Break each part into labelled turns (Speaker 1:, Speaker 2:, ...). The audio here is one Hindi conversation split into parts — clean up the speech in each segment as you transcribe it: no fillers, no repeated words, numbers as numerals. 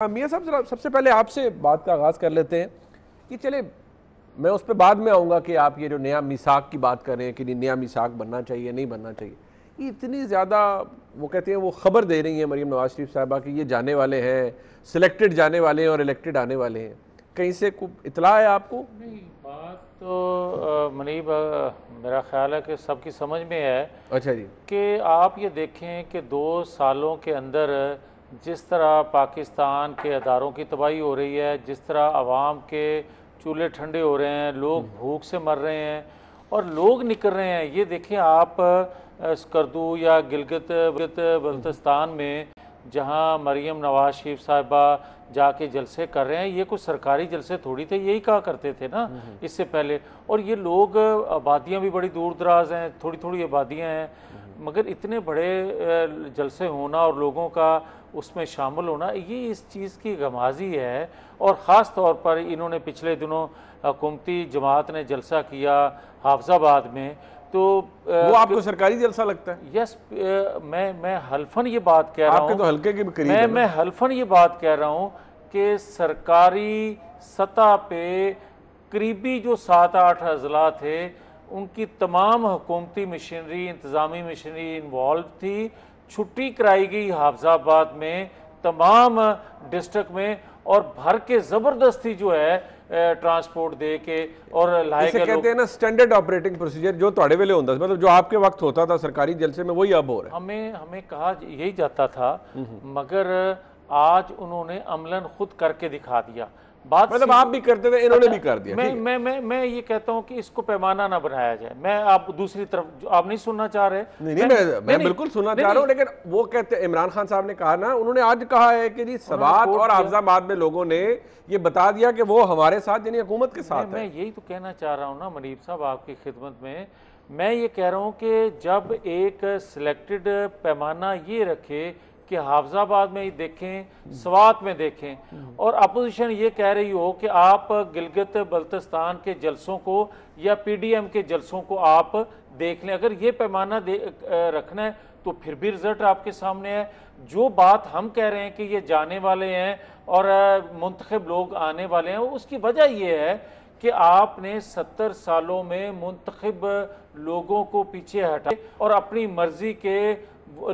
Speaker 1: मियां साहब जरा सबसे पहले आपसे बात का आगाज़ कर लेते हैं कि चले मैं उस पर बाद में आऊँगा कि आप ये जो नया मिसाक की बात कर रहे हैं कि नया मिसाक बनना चाहिए नहीं बनना चाहिए, ये इतनी ज़्यादा वो कहते हैं वो खबर दे रही हैं मरीम नवाज शरीफ साहबा कि ये जाने वाले हैं, सिलेक्टेड जाने वाले हैं और इलेक्टेड आने वाले हैं, कहीं से इतला है आपको?
Speaker 2: नहीं, बात तो मनीब मेरा ख्याल है कि सबकी समझ में है।
Speaker 1: अच्छा जी।
Speaker 2: कि आप ये देखें कि 2 सालों के अंदर जिस तरह पाकिस्तान के अदारों की तबाही हो रही है, जिस तरह आवाम के चूल्हे ठंडे हो रहे हैं, लोग भूख से मर रहे हैं और लोग निकल रहे हैं। ये देखें आप स्कर्दू या गिलगित बल्तिस्तान में जहां मरीम नवाज शरीफ साहिबा जाके जलसे कर रहे हैं, ये कुछ सरकारी जलसे थोड़ी थे, यही कहा करते थे ना इससे पहले। और ये लोग, आबादियां भी बड़ी दूर दराज हैं, थोड़ी थोड़ी आबादियां हैं, मगर इतने बड़े जलसे होना और लोगों का उसमें शामिल होना, ये इस चीज़ की गमाजी है। और ख़ास तौर पर इन्होंने पिछले दिनों हुकूमती जमात ने जलसा किया हाफजाबाद में, तो
Speaker 1: वो आपको सरकारी जलसा लगता है?
Speaker 2: यस, मैं हल्फन ये बात कह रहा हूँ,
Speaker 1: तो हल्के के करीब है
Speaker 2: मैं हल्फन ये बात कह रहा हूँ कि सरकारी सतह पे करीबी जो 7-8 अजला थे, उनकी तमाम हुकूमती मशीनरी, इंतज़ामी मशीनरी इन्वॉल्व थी। छुट्टी कराई गई हाफजाबाद में तमाम डिस्ट्रिक्ट में, और भर के ज़बरदस्ती जो है ट्रांसपोर्ट दे के और लाए गए।
Speaker 1: कहते हैं ना स्टैंडर्ड ऑपरेटिंग प्रोसीजर जो थोड़े वेले होता है, मतलब जो आपके वक्त होता था सरकारी जलसे में, वही अब हो रहा
Speaker 2: है। हमें कहा यही जाता था, मगर आज उन्होंने अमलन खुद करके दिखा दिया। बात
Speaker 1: मतलब आप भी करते थे, इन्होंने भी कर दिया।
Speaker 2: मैं ये कहता हूं कि इसको पैमाना ना बनाया जाए। मैं आप दूसरी तरफ आप नहीं सुनना चाह रहे?
Speaker 1: मैं बिल्कुल सुनना चाह रहा हूं, लेकिन वो कहते हैं, इमरान खान साहब ने कहा ना, उन्होंने आज कहा है कि जी सवात और हाफिजाबाद में लोगों ने ये बता दिया कि वो हमारे साथ यानी हुकूमत के साथ है।
Speaker 2: मैं यही तो कहना चाह रहा हूँ ना मनीब साहब आपकी खिदमत में। मैं ये कह रहा हूँ कि जब एक सिलेक्टेड पैमाना ये रखे कि हाफिजाबाद में देखें, स्वात में देखें, और अपोजिशन ये कह रही हो कि आप गिलगित बल्तिस्तान के जलसों को या पीडीएम के जलसों को आप देख लें, अगर ये पैमाना रखना है तो फिर भी रिजल्ट आपके सामने है। जो बात हम कह रहे हैं कि ये जाने वाले हैं और मुंतखब लोग आने वाले हैं, उसकी वजह यह है कि आपने 70 सालों में मुंतखब लोगों को पीछे हटाए और अपनी मर्जी के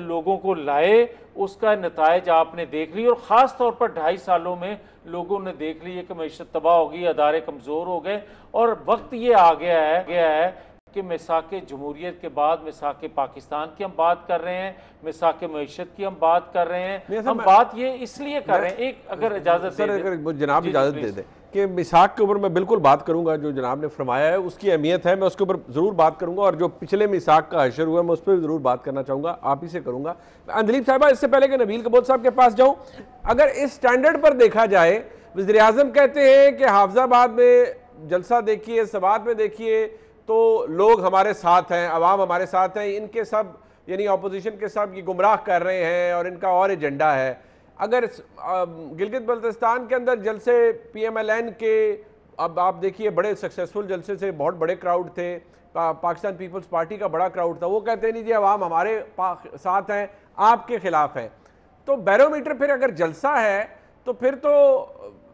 Speaker 2: लोगों को लाए। उसका नतायज आपने देख ली, और ख़ास तौर पर 2.5 सालों में लोगों ने देख ली कि मैशत तबाह हो गई, अदारे कमज़ोर हो गए, और वक्त ये आ गया है कि मिसाक जमहूरियत के बाद मिसाक पाकिस्तान की हम बात कर रहे हैं, मिसाक मैशत की हम बात कर रहे हैं। हम बात ये इसलिए कर रहे हैं, एक अगर इजाज़त
Speaker 1: जनाब इजाज़त दे दे कि मिसाक के ऊपर मैं बिल्कुल बात करूंगा, जो जनाब ने फरमाया है उसकी अहमियत है, मैं उसके ऊपर ज़रूर बात करूंगा, और जो पिछले मिसाक का हशर हुआ मैं उस पर ज़रूर बात करना चाहूँगा, आप ही से करूँगा। अंदलीब साहिबा, इससे पहले कि नबील कबोत साहब के पास जाऊँ, अगर इस स्टैंडर्ड पर देखा जाए, वज़ीर आज़म कहते हैं कि हाफिजाबाद में जलसा देखिए, सवात में देखिए, तो लोग हमारे साथ हैं, अवाम हमारे साथ हैं, इनके सब यानी अपोजिशन के सब ये गुमराह कर रहे हैं और इनका और एजेंडा है। अगर गिलगित बल्तिस्तान के अंदर जलसे PMLN के, अब आप देखिए बड़े सक्सेसफुल जलसे से बहुत बड़े क्राउड थे, पाकिस्तान पीपल्स पार्टी का बड़ा क्राउड था, वो कहते हैं नहीं जी अवाम हमारे साथ हैं, आपके खिलाफ है। तो बैरोमीटर फिर अगर जलसा है तो फिर तो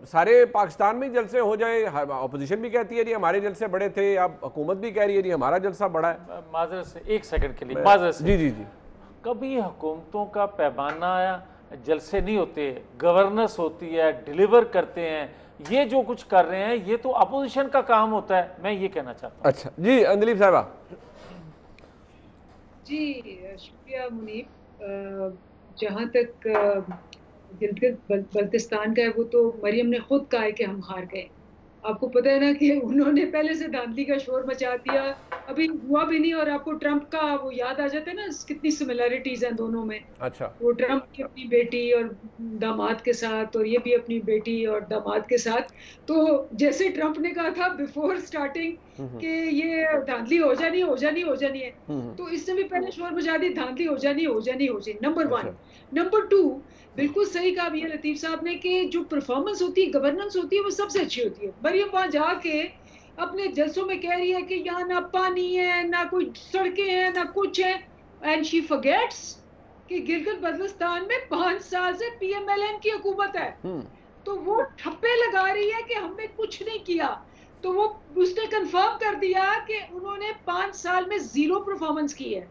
Speaker 1: सारे पाकिस्तान में जलसे हो जाए। अपोजिशन भी कहती है जी हमारे जलसे बड़े थे, अब हुकूमत भी कह रही है जी हमारा जलसा बड़ा है।
Speaker 2: माजरत से एक सेकंड के लिए, माजरत से,
Speaker 1: जी,
Speaker 2: कभी हुकूमतों का पैमाना जलसे नहीं होते, गवर्नेंस होती है, डिलीवर करते हैं। ये जो कुछ कर रहे हैं ये तो अपोजिशन का काम होता है, मैं ये कहना चाहता हूँ।
Speaker 1: अच्छा जी, अंदलीब साहिबा।
Speaker 3: जी शुक्रिया मुनीब। जहाँ तक गिलगित बल्तिस्तान का है, वो तो मरियम ने खुद कहा है कि हम हार गए। आपको पता है ना कि उन्होंने पहले से धांधली का शोर मचा दिया, अभी हुआ भी नहीं, और आपको ट्रंप का वो याद आ जाता है ना, कितनी सिमिलरिटीज हैं दोनों में।
Speaker 1: अच्छा,
Speaker 3: वो ट्रंप की अपनी बेटी और दामाद के साथ, और ये भी अपनी बेटी और दामाद के साथ। तो जैसे ट्रंप ने कहा था बिफोर स्टार्टिंग कि ये धांधली हो जानी है, तो इसने भी पहले शोर मचा दी, धांधली हो जानी। नंबर 1। नंबर 2, बिल्कुल सही कहा मियां लतीफ साहब ने कि जो परफॉर्मेंस होती है, गवर्नेंस होती है, वो सबसे अच्छी होती है। मरियम वहां जाके अपने जलसों में कह रही है कि यहाँ ना पानी है, ना कोई सड़कें हैं, ना कुछ है, एंड शी फॉरगेट्स कि गिलगित बल्तिस्तान में 5 साल से PMLN की हुकूमत है, तो वो ठप्पे लगा रही है कि हमने कुछ नहीं किया। तो वो उसने कंफर्म कर दिया कि उन्होंने 5 साल में 0 परफॉर्मेंस की है,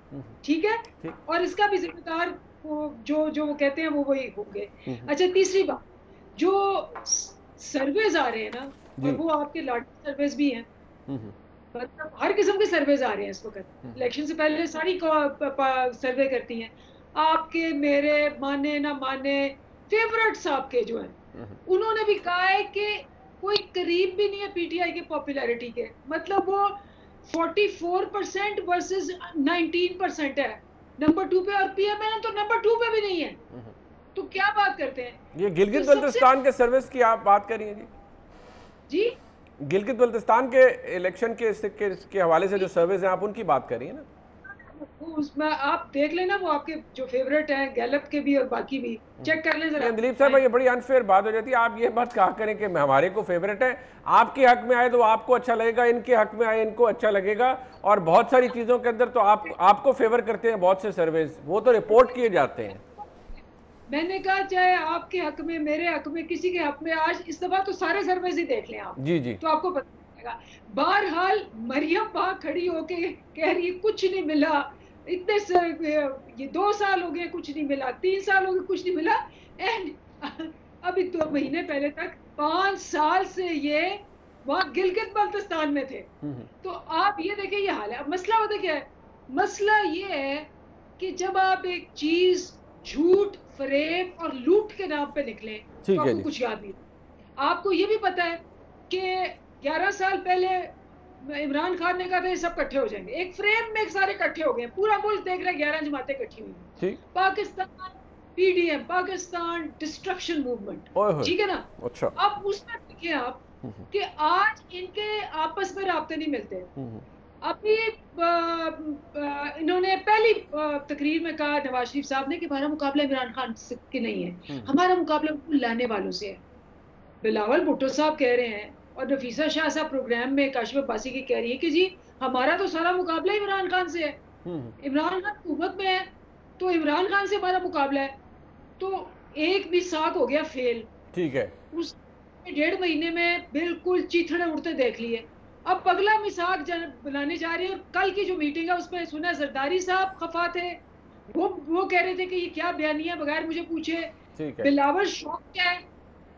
Speaker 3: ठीक है, और इसका भी जिम्मेदार जो वो कहते हैं वो वही होंगे। अच्छा, तीसरी बात, जो सर्वेज आ रहे हैं ना, और वो आपके लाटरी सर्वेज भी हैं, मतलब हर किस्म के सर्वेज आ रहे हैं इस वक्त। इलेक्शन से पहले सारी सर्वे करती हैं, आपके मेरे माने ना माने फेवरेट्स आपके जो हैं, उन्होंने भी कहा है कि कोई करीब भी नहीं है PTI के पॉपुलैरिटी के, मतलब वो 44% वर्सेस 19% है नंबर 2 पे, और PMLN तो नंबर 2 पे भी नहीं है। तो क्या बात करते हैं?
Speaker 1: ये गिलगित बल्तिस्तान के सर्विस की आप बात कर रही हैं
Speaker 3: जी?
Speaker 1: गिलगित बल्तिस्तान के इलेक्शन के हवाले से जो सर्वेज हैं, आप उनकी बात कर रही हैं ना?
Speaker 3: उसमें आप देख लेना, वो आपके जो फेवरेट हैं गैलप के भी और बाकी भी चेक कर लें जरा।
Speaker 1: दिलीप साहब, ये बड़ी अनफेयर बात हो जाती है। आप ये बात कहा करें कि हमारे को फेवरेट है, आपके हक में आए तो आपको अच्छा लगेगा, इनके हक में आए इनको अच्छा लगेगा, और बहुत सारी चीजों के अंदर तो आपको फेवर करते हैं बहुत से सर्वेज, वो तो रिपोर्ट किए जाते हैं।
Speaker 3: मैंने कहा चाहे आपके हक में, मेरे हक में, किसी के हक में, आज इस दफा तो सारे सर्वेज ही देख लें आप,
Speaker 1: जी,
Speaker 3: तो आपको पता चलेगा। बहरहाल मरियम वहां खड़ी होके कह रही है कुछ नहीं मिला, इतने ये 2 साल हो गए कुछ नहीं मिला, 3 साल हो गए कुछ नहीं मिला, एंड अभी 2 महीने पहले तक 5 साल से ये वहां गिलगित बल्तिस्तान में थे। तो आप ये देखिए ये हाल है। अब मसला होता क्या है? मसला ये है कि जब आप एक चीज झूठ, फरेब और लूट के नाम पे निकले तो आपको कुछ याद नहीं। आपको ये भी पता है कि 11 साल पहले इमरान खान ने कहा था ये सब इकट्ठे हो जाएंगे, एक फ्रेम में सारे इकट्ठे हो गए, पूरा मुल्क देख रहा है 11 जमातें इकट्ठी हुई। Pakistan PDM, Pakistan destruction movement, ठीक है ना? अच्छा, अब उसमें देखिए आप कि आज इनके आपस में राब्ते नहीं मिलते। अभी इन्होंने पहली तकरीर में कहा नवाज शरीफ साहब ने कि हमारा मुकाबला इमरान खान से के नहीं है, हमारा मुकाबला लाने वालों से है। बिलावल भुट्टो साहब कह रहे हैं और नफीसा शाह साहब प्रोग्राम में काशिफ अब्बासी की कह रही है कि जी हमारा तो सारा मुकाबला इमरान खान से है, इमरान खान हुकूमत में है तो इमरान खान से हमारा मुकाबला है। तो एक भी साख हो गया फेल, ठीक है, उस 1.5 महीने में बिल्कुल चीथड़े उड़ते देख लिए। अब अगला मिसाक बनाने जा रही है, और कल की जो मीटिंग है उसमें सुना जरदारी साहब खफा थे, वो कह रहे थे कि ये क्या बयानिया बगैर मुझे पूछे, बिलावल शौक है,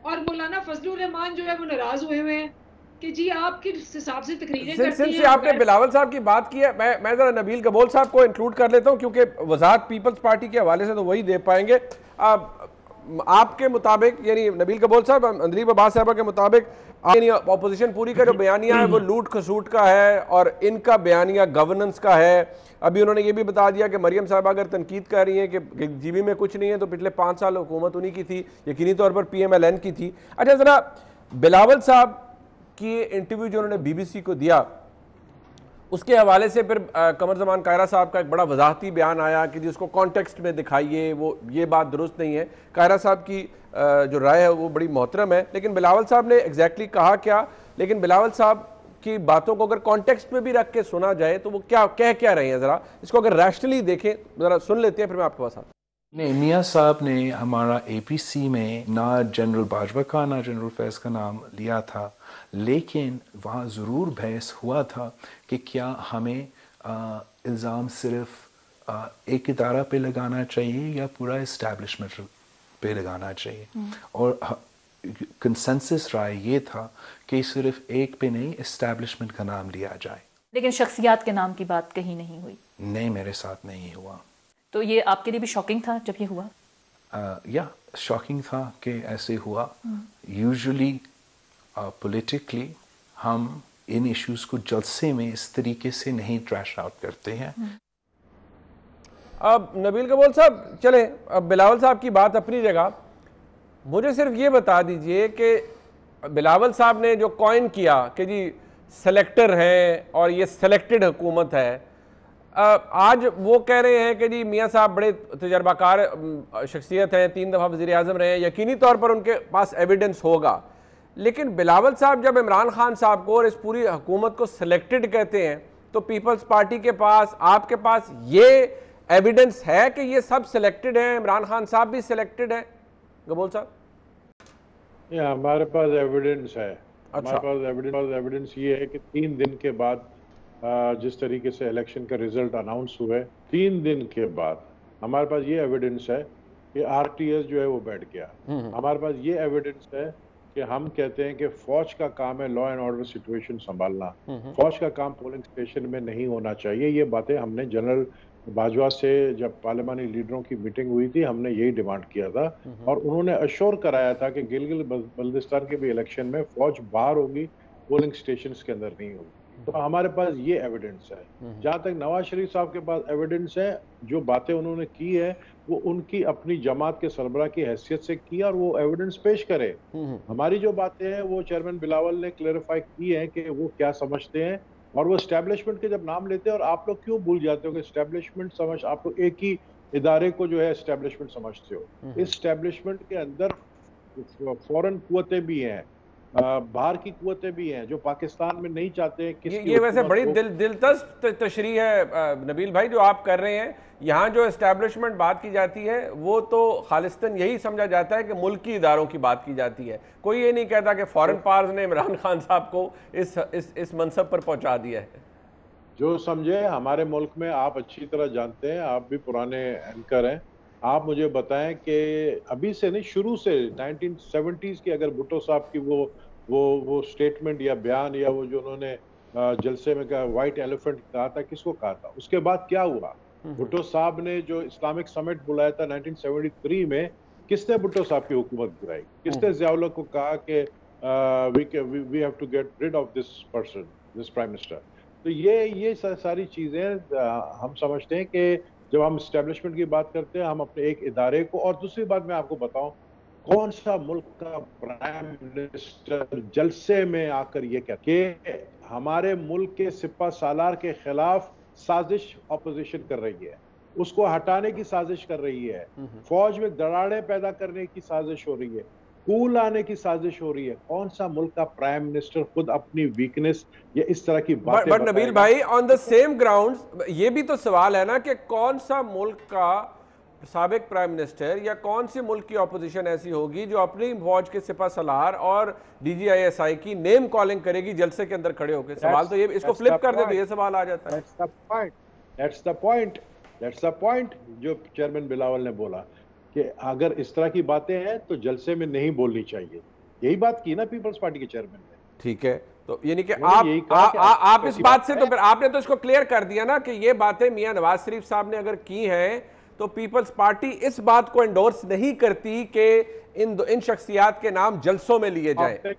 Speaker 3: और मौलाना फजलुर रहमान जो है वो नाराज हुए हुए हैं कि जी आप किस हिसाब से तकरीरें करती हैं। आपने
Speaker 1: बिलावल साहब की बात की है, मैं जरा नबील कबोल साहब को इंक्लूड कर लेता हूं क्योंकि वजाहत पीपल्स पार्टी के हवाले से तो वही दे पाएंगे। आपके मुताबिक, यानी नबील कबोल साहब, अंदलीब अब्बास साहब के मुताबिक ऑपोजिशन पूरी का जो बयानिया है वो लूट खसूट का है और इनका बयानिया गवर्नेंस का है। अभी उन्होंने ये भी बता दिया कि मरियम साहब अगर तनकीद कर रही हैं कि जीबी में कुछ नहीं है तो पिछले 5 साल हुकूमत उन्हीं की थी, यकीनी तौर पर PMLN की थी। अच्छा, जरा बिलावल साहब की इंटरव्यू जो उन्होंने BBC को दिया उसके हवाले से फिर कमर जमान कायरा साहब का एक बड़ा वजाहती बयान आया कि जिसको कॉन्टेक्स्ट में दिखाइए, वो ये बात दुरुस्त नहीं है। कायरा साहब की जो राय है वो बड़ी मोहतरम है, लेकिन बिलावल साहब ने एग्जैक्टली कहा क्या, लेकिन बिलावल साहब की बातों को अगर कॉन्टेक्स्ट में भी रख के सुना जाए तो वो क्या कह क्या रहे हैं, जरा इसको अगर रैशनली देखें, जरा सुन लेते हैं, फिर मैं आपके पास आता हूं।
Speaker 4: नहीं, मियाँ साहब ने हमारा APC में ना जनरल बाजवा का ना जनरल फैज़ का नाम लिया था, लेकिन वहाँ ज़रूर बहस हुआ था कि क्या हमें इल्ज़ाम सिर्फ एक इदारा पे लगाना चाहिए या पूरा इस्टेब्लिशमेंट पे लगाना चाहिए। और कंसेंसस राय ये था कि सिर्फ एक पे नहीं, इस्टेब्लिशमेंट का नाम लिया जाए।
Speaker 5: लेकिन शख्सियात के नाम की बात कहीं नहीं हुई।
Speaker 4: नहीं, मेरे साथ नहीं हुआ।
Speaker 5: तो ये आपके लिए भी शॉकिंग था जब ये हुआ?
Speaker 4: या शॉकिंग था कि ऐसे हुआ। यूजुअली पॉलिटिकली हम इन इश्यूज को जलसे में इस तरीके से नहीं ट्रैश आउट करते हैं।
Speaker 1: अब नबील कबोल साहब चले, अब बिलावल साहब की बात अपनी जगह, मुझे सिर्फ ये बता दीजिए कि बिलावल साहब ने जो कॉइन किया कि जी सेलेक्टर हैं और ये सेलेक्टेड हुकूमत है, आज वो कह रहे हैं कि जी मियाँ साहब बड़े तजर्बाकार शख्सियत हैं, 3 दफ़ा वज़ीर आज़म रहे हैं, यकीनी तौर पर उनके पास एविडेंस होगा। लेकिन बिलावल साहब जब इमरान खान साहब को और इस पूरी हुकूमत को सिलेक्टेड कहते हैं तो पीपल्स पार्टी के पास, आपके पास ये एविडेंस है कि ये सब सिलेक्टेड है, इमरान खान साहब भी सिलेक्टेड है? गबोल साहब,
Speaker 6: हमारे पास एविडेंस है।
Speaker 1: अच्छा।
Speaker 6: हमारे पास एविडेंस ये है कि 3 दिन के बाद जिस तरीके से इलेक्शन का रिजल्ट अनाउंस हुए, 3 दिन के बाद हमारे पास ये एविडेंस है कि आरटीएस जो है वो बैठ गया। हमारे पास ये एविडेंस है कि हम कहते हैं कि फौज का काम है लॉ एंड ऑर्डर सिचुएशन संभालना, फौज का काम पोलिंग स्टेशन में नहीं होना चाहिए। ये बातें हमने जनरल बाजवा से जब पार्लियामानी लीडरों की मीटिंग हुई थी, हमने यही डिमांड किया था और उन्होंने अश्योर कराया था कि गिलगित बल्तिस्तान के भी इलेक्शन में फौज बाहर होगी, पोलिंग स्टेशन के अंदर नहीं होगी। तो हमारे पास ये एविडेंस है। जहां तक नवाज शरीफ साहब के पास एविडेंस है, जो बातें उन्होंने की है वो उनकी अपनी जमात के सरबराह की हैसियत से की और वो एविडेंस पेश करे। हमारी जो बातें हैं वो चेयरमैन बिलावल ने क्लेरिफाई की है कि वो क्या समझते हैं और वो एस्टेब्लिशमेंट के जब नाम लेते हैं, और आप लोग क्यों भूल जाते हो कि एस्टेब्लिशमेंट समझ, आप लोग एक ही इदारे को जो है एस्टेब्लिशमेंट समझते हो। इस एस्टेब्लिशमेंट के अंदर फॉरेन कुव्वतें भी हैं, बाहर की कुव्वतें भी हैं जो पाकिस्तान में नहीं चाहते हैं
Speaker 1: ये वैसे बड़ी दिलचस्प तशरीह है नबील भाई जो आप कर रहे हैं। यहाँ जो एस्टैब्लिशमेंट बात की जाती है वो तो खालिस्तान यही समझा जाता है कि मुल्की इदारों की बात की जाती है। कोई ये नहीं कहता कि फॉरेन पावर्स ने इमरान खान साहब को इस मनसब पर पहुंचा दिया है।
Speaker 6: जो समझे, हमारे मुल्क में आप अच्छी तरह जानते हैं, आप भी पुराने एंकर हैं, आप मुझे बताएं कि अभी से नहीं, शुरू से 1970s की अगर भुट्टो साहब की वो स्टेटमेंट या बयान या वो जो उन्होंने जलसे में कहा व्हाइट एलिफेंट कहा था, किसको कहा था? उसके बाद क्या हुआ? भुट्टो साहब ने जो इस्लामिक समिट बुलाया था 1973 में, किसने भुट्टो साहब की हुकूमत गिराई? किसने ज़ियाउल हक को कहा कि we have to get rid of this person, this prime minister? तो ये सारी चीजें हम समझते हैं कि जब हम एस्टेब्लिशमेंट की बात करते हैं, हम अपने एक इदारे को, और दूसरी बात मैं आपको बताऊं, कौन सा मुल्क का प्राइम मिनिस्टर जलसे में आकर ये कहते कि हमारे मुल्क के सिपा सालार के खिलाफ साजिश ऑपोजिशन कर रही है, उसको हटाने की साजिश कर रही है, फौज में दरारें पैदा करने की साजिश हो रही है, कूल आने की साजिश हो रही है। कौन सा मुल्क का प्राइम मिनिस्टर खुद अपनी वीकनेस या इस तरह की बातें
Speaker 1: बट नबील भाई, ऑन द सेम ग्राउंड्स ये भी तो सवाल है ना कि कौन सा मुल्क का साबिक प्राइम मिनिस्टर या कौन सी मुल्क की ऑपोजिशन ऐसी होगी जो अपनी फौज के सिपा सलार और डीजीआईएसआई की नेम कॉलिंग करेगी जलसे के अंदर खड़े होकर? सवाल तो ये, इसको फ्लिप कर दे तो ये सवाल आ जाता है।
Speaker 6: That's the point जो चेयरमैन बिलावल ने बोला कि अगर इस तरह की बातें हैं तो जलसे में नहीं बोलनी चाहिए। यही बात की ना पीपल्स पार्टी के चेयरमैन ने।
Speaker 1: ठीक है, तो यानी कि आप इस बात से, तो फिर आपने तो इसको क्लियर कर दिया ना कि ये बातें मियां नवाज शरीफ साहब ने अगर की हैं तो पीपल्स पार्टी इस बात को एंडोर्स नहीं करती कि इन शख्सियात के नाम जलसों में लिए जाए,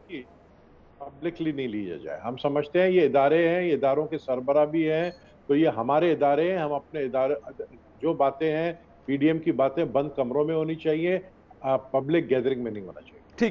Speaker 6: पब्लिकली नहीं लिए जाए। हम समझते हैं ये इदारे हैं, ये इदारों के सरबराह भी हैं, तो ये हमारे इदारे हैं। हम अपने इदारे, जो बातें हैं पीडीएम की बातें बंद कमरों में होनी चाहिए, पब्लिक गैदरिंग में नहीं होना चाहिए।
Speaker 1: ठीक।